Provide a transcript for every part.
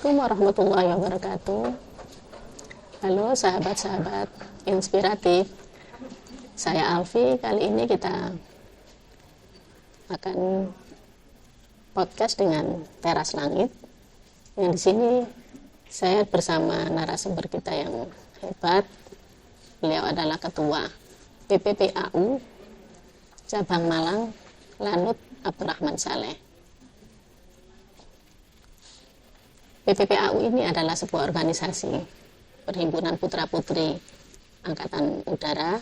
Assalamualaikum warahmatullahi wabarakatuh. Halo sahabat-sahabat inspiratif. Saya Alfi. Kali ini kita akan podcast dengan Teras Langit. Yang di sini saya bersama narasumber kita yang hebat. Beliau adalah Ketua PPPAU Cabang Malang, Lanut Abdurrahman Saleh. PPPAU ini adalah sebuah organisasi perhimpunan putra-putri Angkatan Udara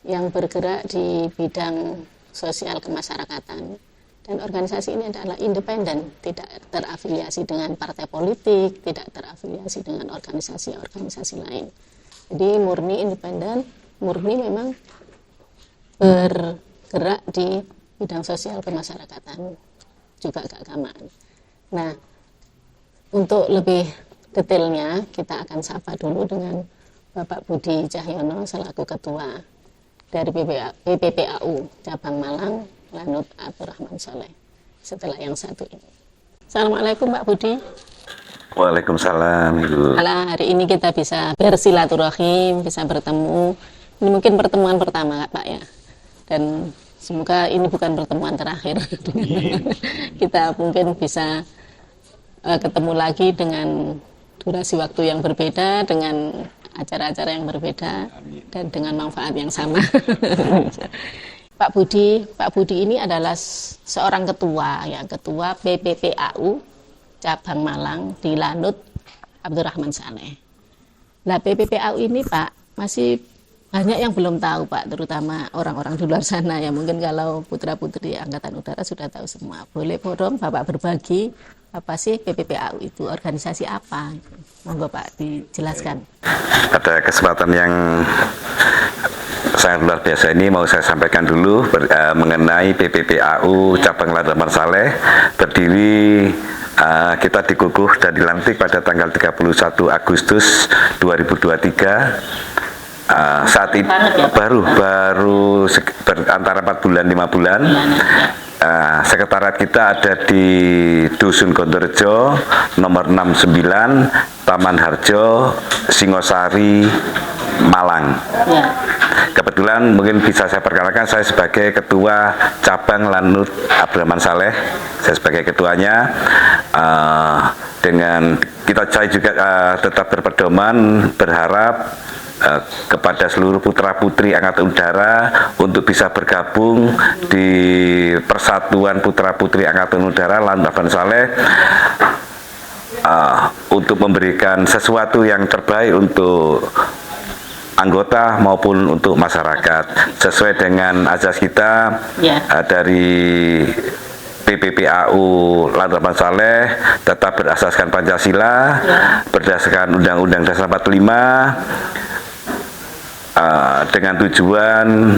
yang bergerak di bidang sosial kemasyarakatan, dan organisasi ini adalah independen, tidak terafiliasi dengan partai politik, tidak terafiliasi dengan organisasi-organisasi lain. Jadi murni independen, murni memang bergerak di bidang sosial kemasyarakatan, juga keagamaan. Nah, untuk lebih detailnya, kita akan sapa dulu dengan Bapak Budi Cahyono selaku Ketua dari PPPAU Cabang Malang, Lanut Abdurrahman Saleh. Setelah yang satu ini. Assalamualaikum Pak Budi. Waalaikumsalam Ibu. Hari ini kita bisa bersilaturahim, bisa bertemu. Ini mungkin pertemuan pertama Pak ya. Dan semoga ini bukan pertemuan terakhir. Kita mungkin bisa ketemu lagi dengan durasi waktu yang berbeda, dengan acara-acara yang berbeda, dan dengan manfaat yang sama. Pak Budi ini adalah seorang ketua PPPAU Cabang Malang di Lanut Abdurrahman Saleh. Nah, PPPAU ini Pak, masih banyak yang belum tahu Pak, terutama orang-orang di luar sana ya. Mungkin kalau putra-putri Angkatan Udara sudah tahu semua. Boleh dong Bapak berbagi, apa sih PPPAU itu, organisasi apa? Monggo Pak dijelaskan. Pada kesempatan yang sangat luar biasa ini mau saya sampaikan dulu mengenai PPPAU Cabang Lanut Abdurrahman Saleh. Berdiri kita dikukuh dan dilantik pada tanggal 31 Agustus 2023. Saat itu baru antara 4 bulan 5 bulan. Sekretariat kita ada di Dusun Gondorejo nomor 69, Taman Harjo, Singosari, Malang. Kebetulan mungkin bisa saya perkenalkan, saya sebagai Ketua Cabang Lanut Abdurrahman Saleh. Saya sebagai ketuanya. Dengan saya juga tetap berpedoman, berharap kepada seluruh putra-putri Angkatan Udara untuk bisa bergabung di Persatuan Putra-Putri Angkatan Udara Lanut Abdurrahman Saleh untuk memberikan sesuatu yang terbaik untuk anggota maupun untuk masyarakat sesuai dengan azas kita dari PPPAU Lanut Abdurrahman Saleh, tetap berasaskan Pancasila, berdasarkan Undang-Undang Dasar 45, dengan tujuan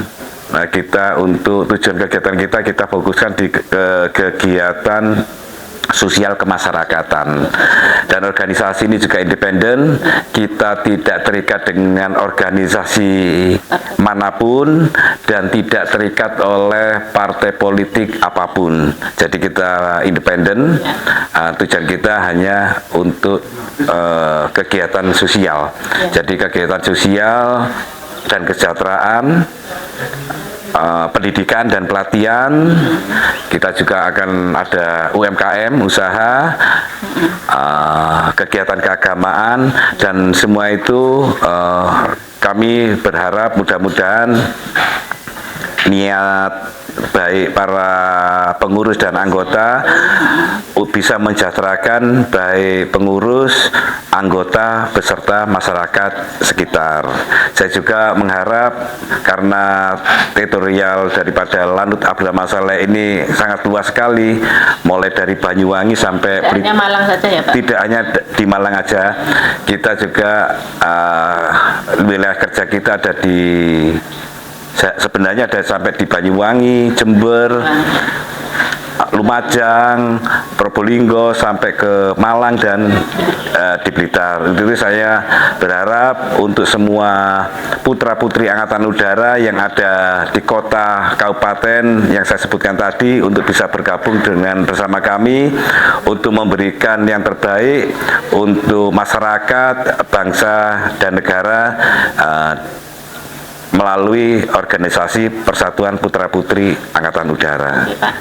kita untuk tujuan kegiatan kita fokuskan di kegiatan sosial kemasyarakatan, dan organisasi ini juga independen. Kita tidak terikat dengan organisasi manapun dan tidak terikat oleh partai politik apapun. Jadi kita independen. Tujuan kita hanya untuk kegiatan sosial. Jadi kegiatan sosial dan kesejahteraan, pendidikan dan pelatihan. Kita juga akan ada UMKM, usaha, kegiatan keagamaan, dan semua itu kami berharap mudah-mudahan niat baik para pengurus dan anggota bisa mensejahterakan baik pengurus, anggota, beserta masyarakat sekitar. Saya juga mengharap, karena teritorial daripada Lanut Abdurrahman Saleh ini sangat luas sekali, mulai dari Banyuwangi sampai Tidak hanya Malang saja ya Pak? Tidak hanya di Malang aja, kita juga wilayah kerja kita ada di, sebenarnya ada sampai di Banyuwangi, Jember, Lumajang, Probolinggo sampai ke Malang dan di Blitar. Itu saya berharap untuk semua putra-putri Angkatan Udara yang ada di kota, kabupaten yang saya sebutkan tadi untuk bisa bergabung dengan bersama kami untuk memberikan yang terbaik untuk masyarakat, bangsa dan negara melalui organisasi Persatuan Putra-Putri Angkatan Udara. Oke, Pak.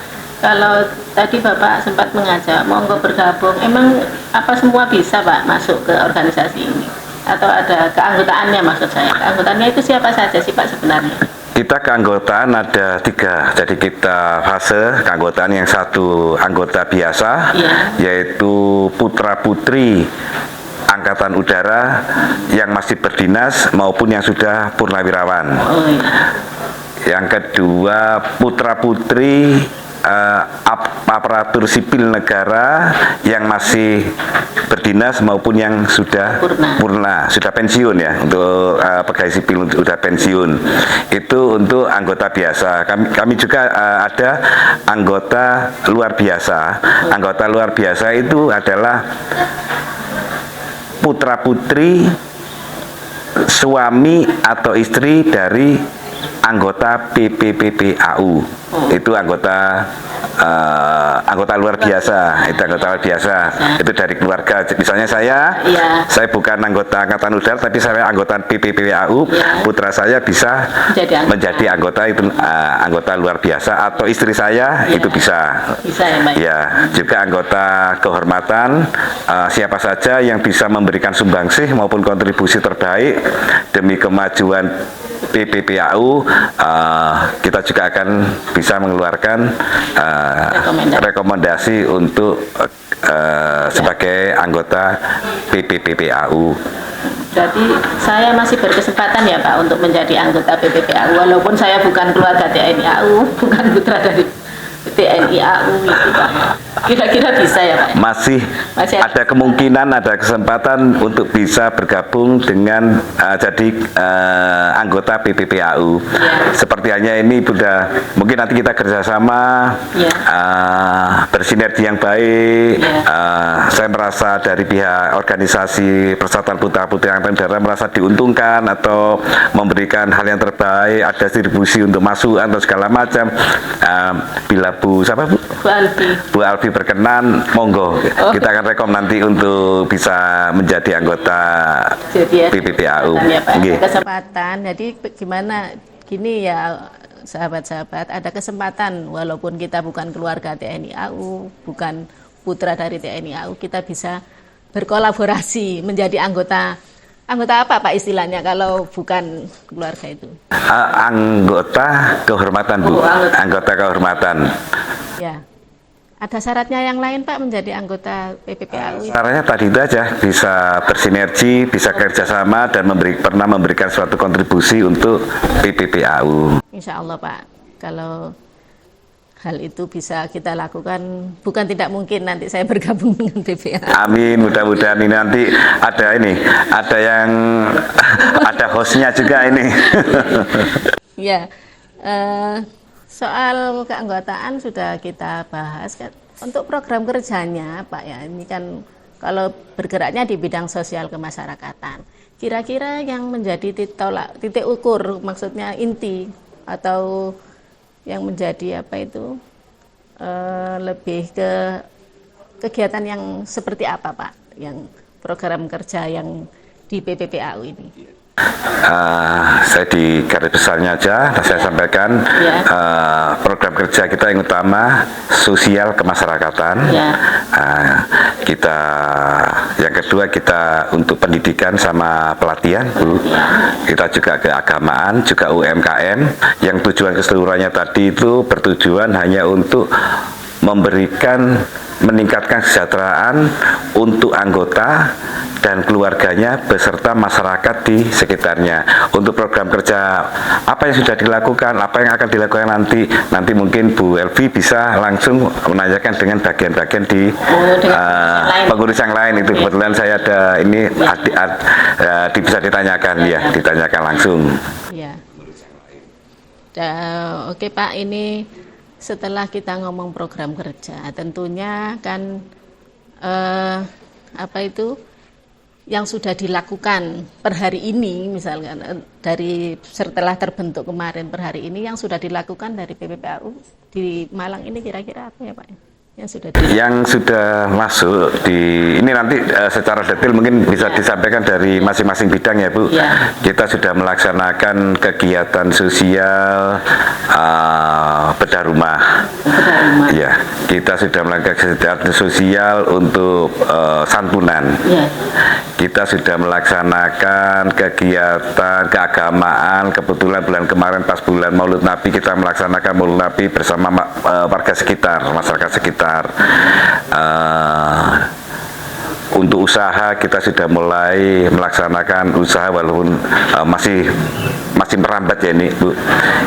Kalau tadi Bapak sempat mengajak monggo bergabung, emang apa semua bisa Pak masuk ke organisasi ini? Atau ada keanggotaannya maksud saya? Keanggotaannya itu siapa saja sih Pak sebenarnya? Kita keanggotaan ada 3, jadi kita fase keanggotaan yang satu anggota biasa, yaitu putra-putri Angkatan Udara yang masih berdinas maupun yang sudah purnawirawan. Yang kedua putra-putri aparatur sipil negara yang masih berdinas maupun yang sudah purna, sudah pensiun ya, untuk pegawai sipil sudah pensiun. Itu untuk anggota biasa. Kami juga ada anggota luar biasa. Anggota luar biasa itu adalah putra-putri suami atau istri dari anggota PPPPAU. Itu anggota luar biasa. Itu anggota luar biasa. Itu dari keluarga. Misalnya saya bukan anggota Angkatan Udara, tapi saya anggota PPPAU. Putra saya bisa menjadi anggota itu anggota luar biasa, atau istri saya itu bisa. Bisa ya, Mbak? Ya, juga anggota kehormatan siapa saja yang bisa memberikan sumbangsih maupun kontribusi terbaik demi kemajuan PPPAU, kita juga akan bisa mengeluarkan rekomendasi untuk sebagai anggota PPPAU. Berarti saya masih berkesempatan ya Pak untuk menjadi anggota PPPAU, walaupun saya bukan keluarga TNI AU, bukan putra dari TNI AU gitu Pak. Kira-kira bisa ya Pak? Masih ada kemungkinan, ada kesempatan untuk bisa bergabung dengan jadi anggota PPPAU. Seperti hanya ini sudah, mungkin nanti kita kerjasama bersinergi yang baik. Saya merasa dari pihak organisasi Persatuan Putra-Putri Angkatan Udara merasa diuntungkan atau memberikan hal yang terbaik, ada distribusi untuk masukan atau segala macam. Bila Bu Alfi berkenan, monggo kita akan rekom nanti untuk bisa menjadi anggota PPPAU. Kesempatan, jadi gimana gini ya sahabat-sahabat, ada kesempatan walaupun kita bukan keluarga TNI AU, bukan putra dari TNI AU, kita bisa berkolaborasi menjadi anggota apa Pak istilahnya kalau bukan keluarga itu? Anggota kehormatan Bu, anggota kehormatan. Ya. Ada syaratnya yang lain Pak menjadi anggota PPPAU? Syaratnya tadi itu aja, bisa bersinergi, bisa kerjasama dan pernah memberikan suatu kontribusi untuk PPPAU. Insya Allah Pak, kalau hal itu bisa kita lakukan, bukan tidak mungkin nanti saya bergabung dengan PPPAU. Amin, mudah-mudahan ini nanti ada hostnya juga ini. Ya. Soal keanggotaan sudah kita bahas kan. Untuk program kerjanya Pak ya, ini kan kalau bergeraknya di bidang sosial kemasyarakatan, kira-kira yang menjadi titik ukur, maksudnya inti atau yang menjadi apa itu lebih ke kegiatan yang seperti apa Pak, yang program kerja yang di PPPAU ini? Saya di garis besarnya aja, saya sampaikan program kerja kita yang utama sosial kemasyarakatan. Kita yang kedua kita untuk pendidikan sama pelatihan Bu. Kita juga keagamaan, juga UMKM yang tujuan keseluruhannya tadi itu bertujuan hanya untuk meningkatkan kesejahteraan untuk anggota dan keluarganya beserta masyarakat di sekitarnya. Untuk program kerja apa yang sudah dilakukan, apa yang akan dilakukan nanti mungkin Bu Elvi bisa langsung menanyakan dengan bagian-bagian di pengurus yang lain. Itu kebetulan saya ada ini bisa ditanyakan ya, ditanyakan langsung. Ya. Oke Pak, ini setelah kita ngomong program kerja, tentunya kan apa itu yang sudah dilakukan per hari ini, misalkan dari setelah terbentuk kemarin per hari ini yang sudah dilakukan dari PPPAU di Malang ini kira-kira apa ya Pak? Yang sudah masuk di ini nanti secara detail mungkin bisa disampaikan dari masing-masing bidang ya Bu. Ya. Kita sudah melaksanakan kegiatan sosial bedah rumah. Ya, kita sudah melakukan kegiatan sosial untuk santunan. Ya. Kita sudah melaksanakan kegiatan keagamaan. Kebetulan bulan kemarin pas bulan Maulid Nabi kita melaksanakan Maulid Nabi bersama warga sekitar, masyarakat sekitar. Untuk usaha kita sudah mulai melaksanakan usaha walaupun masih merambat ya ini Bu.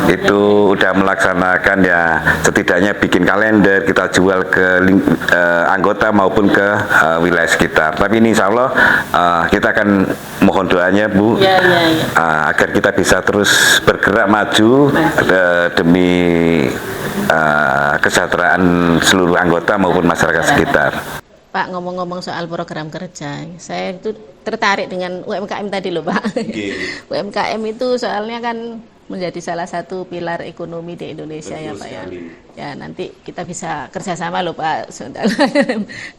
Itu udah melaksanakan ya setidaknya bikin kalender kita jual ke anggota maupun ke wilayah sekitar. Tapi ini insya Allah kita akan mohon doanya Bu agar kita bisa terus bergerak maju demi kesejahteraan seluruh anggota maupun masyarakat sekitar. Pak, ngomong-ngomong soal program kerja, saya itu tertarik dengan UMKM tadi loh Pak. UMKM itu soalnya kan menjadi salah satu pilar ekonomi di Indonesia. Betul ya Pak sekali. Ya nanti kita bisa kerjasama loh Pak.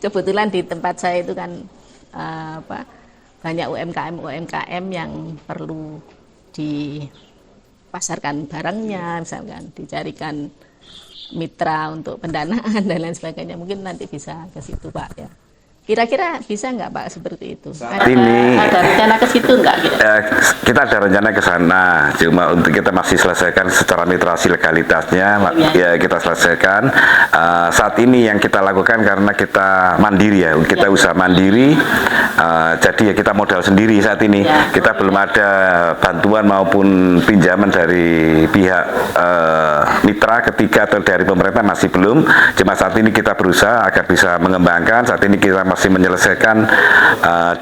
Kebetulan di tempat saya itu kan banyak UMKM yang perlu dipasarkan barangnya, misalkan dicarikan mitra untuk pendanaan dan lain sebagainya. Mungkin nanti bisa ke situ Pak ya. Kira-kira bisa nggak Pak seperti itu? Ada rencana ke situ nggak? Kita ada rencana ke sana, cuma untuk kita masih selesaikan secara administrasi legalitasnya, ya kita selesaikan. Saat ini yang kita lakukan karena kita mandiri ya, kita usaha mandiri, jadi ya kita modal sendiri saat ini. Kita belum ada bantuan maupun pinjaman dari pihak mitra ketiga atau dari pemerintah masih belum. Cuma saat ini kita berusaha agar bisa mengembangkan. Saat ini kita masih menyelesaikan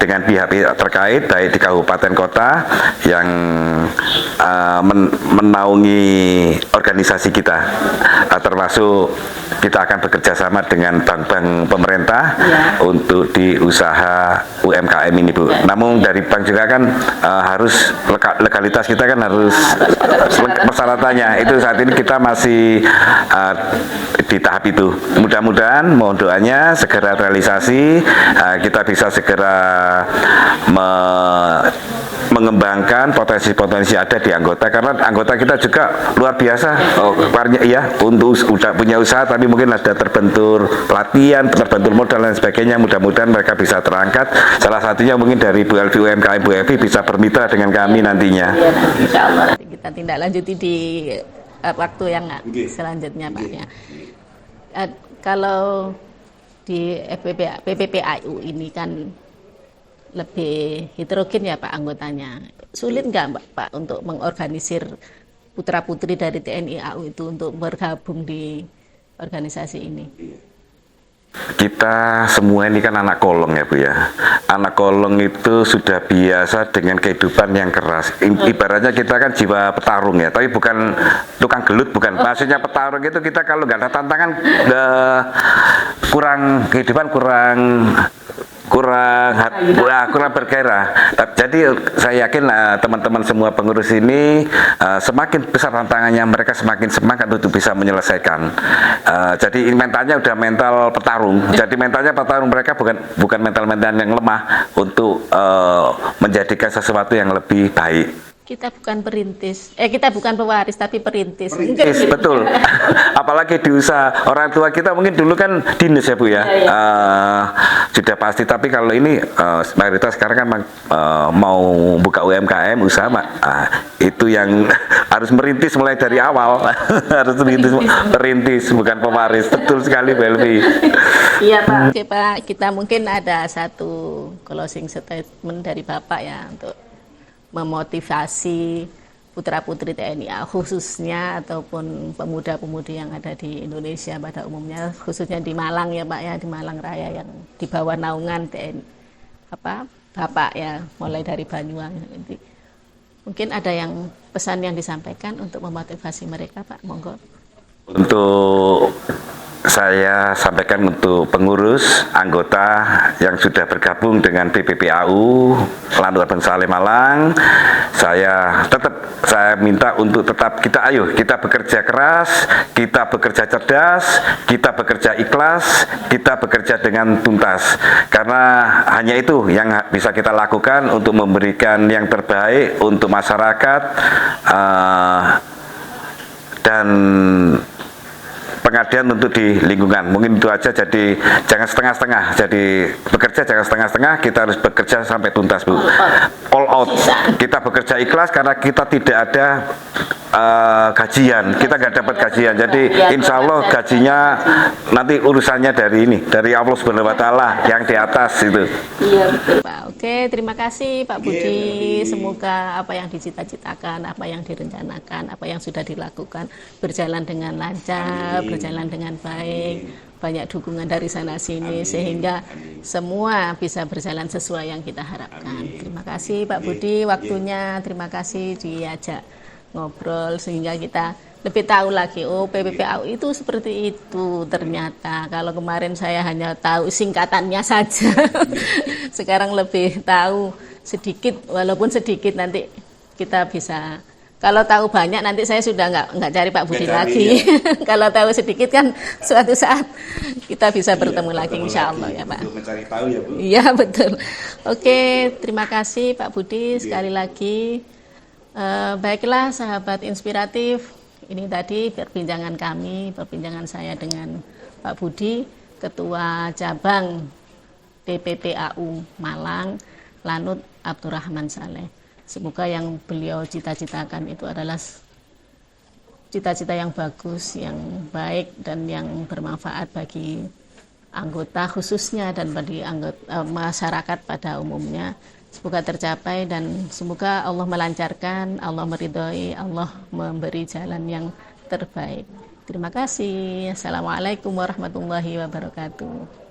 dengan pihak-pihak terkait baik di kabupaten kota yang menaungi organisasi kita, termasuk kita akan bekerja sama dengan bank-bank pemerintah untuk di usaha UMKM ini Bu. Namun dari bank juga kan harus legalitas kita kan harus persyaratannya itu saat ini kita masih di tahap itu. Mudah-mudahan mohon doanya segera realisasi, kita bisa segera mengembangkan potensi-potensi ada di anggota karena anggota kita juga luar biasa. Untuk udah punya usaha tapi mungkin ada terbentur pelatihan, terbentur modal dan sebagainya. Mudah-mudahan mereka bisa terangkat. Salah satunya mungkin dari Bu Elvi UMKM Bu Elvi bisa bermitra dengan kami nantinya. Insya Allah kita tindak lanjuti di waktu yang selanjutnya Pak ya. Kalau di PPPAU ini kan lebih heterogen ya Pak anggotanya. Sulit nggak Pak untuk mengorganisir putra-putri dari TNI AU itu untuk bergabung di organisasi ini? Kita semua ini kan anak kolong ya Bu ya. Anak kolong itu sudah biasa dengan kehidupan yang keras. Ibaratnya kita kan jiwa petarung ya, tapi bukan tukang gelut, bukan. Maksudnya petarung itu kita kalau nggak ada tantangan, kehidupan kurang bergairah. Jadi saya yakin teman-teman semua pengurus ini semakin besar tantangannya mereka semakin semangat untuk bisa menyelesaikan. Jadi mentalnya udah mental petarung. Jadi mentalnya petarung mereka bukan mental yang lemah untuk menjadikan sesuatu yang lebih baik. Kita bukan perintis, kita bukan pewaris tapi perintis. Perintis, betul. Apalagi di usaha orang tua kita mungkin dulu kan dinas ya Bu ya. Sudah pasti. Tapi kalau ini mayoritas sekarang kan mau buka UMKM usaha, itu yang harus merintis mulai dari awal. Harus merintis bukan pewaris. Betul sekali Bu Elvi. Iya Pak. Oke Pak, kita mungkin ada satu closing statement dari Bapak ya untuk memotivasi putra-putri TNI khususnya ataupun pemuda-pemudi yang ada di Indonesia pada umumnya, khususnya di Malang ya Pak ya, di Malang Raya yang di bawah naungan TNI Bapak ya, mulai dari Banyuwangi nanti. Mungkin ada yang pesan yang disampaikan untuk memotivasi mereka Pak, monggo. Untuk saya sampaikan untuk pengurus, anggota yang sudah bergabung dengan PPPAU Lanut Abang Saleh Malang, saya minta untuk tetap kita bekerja keras, kita bekerja cerdas, kita bekerja ikhlas, kita bekerja dengan tuntas. Karena hanya itu yang bisa kita lakukan untuk memberikan yang terbaik untuk masyarakat dan pengabdian untuk di lingkungan. Mungkin itu aja, jadi jangan setengah-setengah. Jadi bekerja jangan setengah-setengah, kita harus bekerja sampai tuntas, Bu. All out. Kita bekerja ikhlas karena kita tidak ada gajian. Kita nggak dapat gajian. Jadi insya Allah gajinya nanti urusannya dari Allah Subhanahu Wa Taala yang di atas itu. Iya betul Pak. Oke, terima kasih Pak Budi. Semoga apa yang dicita-citakan, apa yang direncanakan, apa yang sudah dilakukan berjalan dengan lancar, berjalan dengan baik, banyak dukungan dari sana sini sehingga semua bisa berjalan sesuai yang kita harapkan. Terima kasih Pak Budi waktunya, terima kasih diajak ngobrol sehingga kita lebih tahu lagi, oh PPPAU itu seperti itu ternyata. Kalau kemarin saya hanya tahu singkatannya saja, sekarang lebih tahu sedikit, walaupun sedikit nanti kita bisa. Kalau tahu banyak nanti saya sudah nggak cari Pak Budi lagi. Ya. Kalau tahu sedikit kan suatu saat kita bisa bertemu lagi insya Allah ya Pak. Untuk mencari tahu ya Bu. Iya betul. Oke, terima kasih Pak Budi sekali lagi. Baiklah sahabat inspiratif, ini tadi perbincangan saya dengan Pak Budi, Ketua Cabang PPPAU Malang, Lanut Abdurrahman Saleh. Semoga yang beliau cita-citakan itu adalah cita-cita yang bagus, yang baik dan yang bermanfaat bagi anggota khususnya dan bagi anggota masyarakat pada umumnya. Semoga tercapai dan semoga Allah melancarkan, Allah meridhoi, Allah memberi jalan yang terbaik. Terima kasih. Assalamualaikum warahmatullahi wabarakatuh.